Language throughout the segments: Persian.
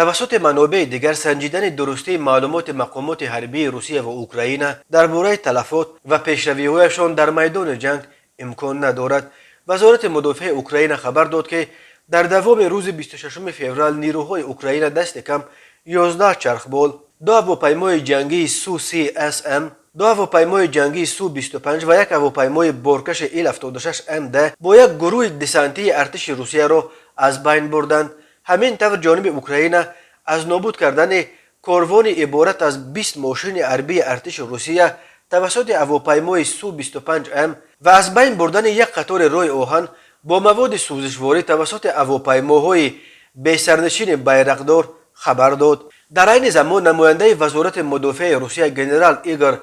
توسط منابع دیگر سنجیدن درستی معلومات مقامات حربی روسیه و اوکراین درباره تلفات و پیشروی‌هایشان در میدان جنگ امکان ندارد. وزارت مدافع اوکراین خبر داد که در دوام روز 26 فوریه نیروهای اوکراین دست کم 11 چرخبال، 2 هواپیمای جنگی سو 30SM، 2 هواپیمای جنگی سو 25 و 1 هواپیمای بارکش ایل-76M با یک گروه دسانتی ارتش روسیه را از بین بردند. همین طور جانب اوکراین از نابود کردن کاروان عبارت از 20 ماشین حربی ارتش روسیه توسط هواپیمای سو 25M و از بین بردن یک قطار راه آهن با مواد سوزشواری توسط هواپیماهای به سرنشین بیرقدار خبر داد. در این زمان نماینده وزارت مدافع روسیه جنرال ایگور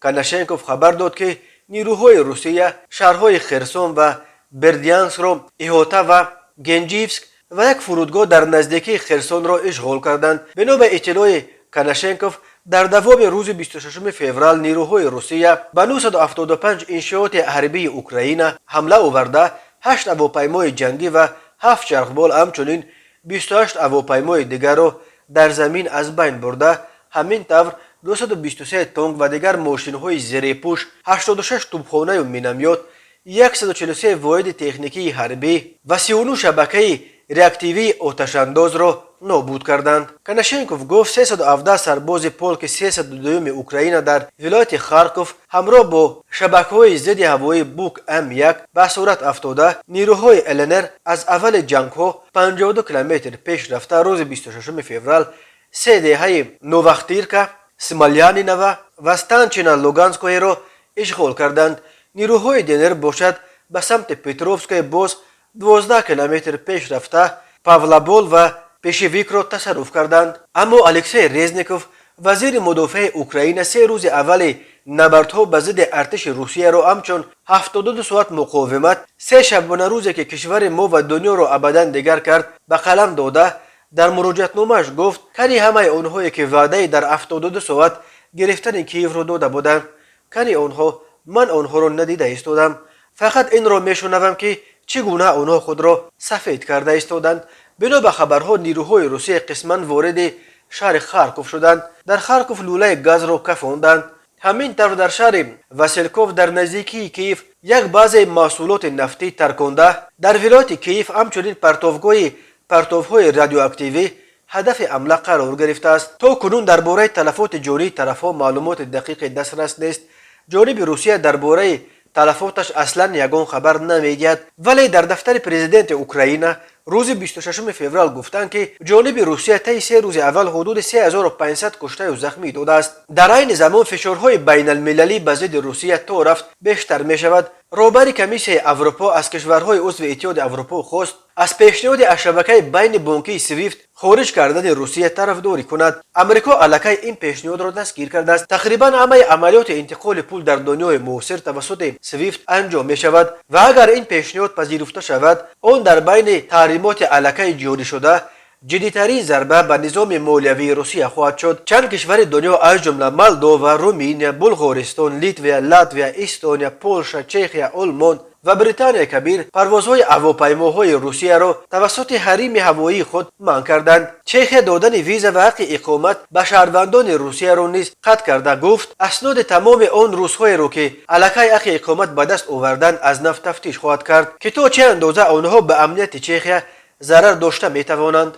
کناشنکوف خبر داد که نیروهای روسیه شهرهای خرسون و بردیانسک را احاطه و گنجیفسک و یک فرودگاه در نزدیکی خرسون را اشغال کردند. بنا به اطلاع کناشنکوف در دوام روز 26 فوریه نیروهای روسیه به 975 انشاءات حربی اوکراین حمله آورده 8 هواپیمای جنگی و 7 چرخبال همچنین 28 هواپیمای دیگر را در زمین از بین برده. همین طور 223 تانک و دیگر ماشین‌های زیرپوش، 86 توپخانه و مینامیات، 143 واحد تکنیکی حربی و 39 شبکه ریاکتیوی آتش‌انداز را نابود کردند. کناشنکوف گفت 317 سرباز پولک 302 اوکراین در ولایت خارکوف همراه با شبکه‌های ضد هوایی بوک M1 به صورت افتاده. نیروهای LNR از اول جنگ‌ها 52 کیلومتر پیش رفته روز 26 فوریه سه دهه نوواختیرکا، سمالیانینو و استانچینا لوگانسکوی را اشغال کردند. نیروهای دنر باشد به سمت پتروفسک باز 12 کیلومتر پیش رفته پاولابول و پیشویک را تصرف کردند. اما الکسی رزنیکوف وزیر مدافع اوکراین 3 روز اول نبردها به ضد ارتش روسیه را همچون 72 ساعت مقاومت 3 شبانه روزی که کشور ما و دنیا را ابدا دیگر کرد به قلم داده. در مراجعتنامه‌اش گفت کنی همه آنهایی که وعده در 72 ساعت گرفتن کیف را داده بودند، کنی آنها من آنها را ندیده ایستادم، فقط این را میشنوم که چگونه آنها خود را سفید کرده ایستادند. بنا به خبرها نیروهای روسیه قسما وارد شهر خارکوف شدند. در خارکوف لوله گاز را کفاندند. همین طور در شهر واسیلکوف در نزدیکی کیف یک باز محصولات نفتی ترکانده. در ولایت کیف همچنین پرتوهای رادیواکتیوی هدف حمله قرار گرفته است. تا کنون درباره تلفات جانی طرفها معلومات دقیق دسترس نیست. جانب روسیه درباره تلفاتش اصلا یگان خبر نمیدهد، ولی در دفتر پرزیدنت اوکراین روز 26 فوریه گفتند که جانب روسیه طی 3 روز اول حدود 3500 کشته و زخمی داده است. در این زمان فشارهای بین المللی به ضد روسیه تا رفت بیشتر می شود. رهبر کمیسیون اروپا از کشورهای عضو اتحاد اروپا خواست از پیشنهاد از شبکه بین بانکی سویفت خارج کردن روسیه طرفداری کند. امریکا علیه این پیشنهاد را دستگیر کرده است. تقریبا همه عملیات انتقال پول در دنیای معاصر توسط سویفت انجام می شود و اگر این پیشنهاد پذیرفته شود آن در بین تحریمات علیه جهانی شده جدی‌ترین ضربه به نظام مالیوی روسیه خواهد شد. چند کشور دنیا از جمله مولدووا، رومانیا، بلغارستان، لیتوا، لاتویا، استونیا، پولشا، چخیا، آلمان و بریتانیا کبیر پروازهای هواپیماهای روسیه را توسط حریم هوایی خود منع کردند. چخیا دادن ویزا و حق اقامت به شهروندان روسیه را نیز قطع کرده. گفت اسناد تمام آن روس‌های را که علیه حق اقامت به دست آوردند از نو تفتیش خواهد کرد که تا چه اندازه آنها به امنیت چخیا ضرر داشته می‌توانند.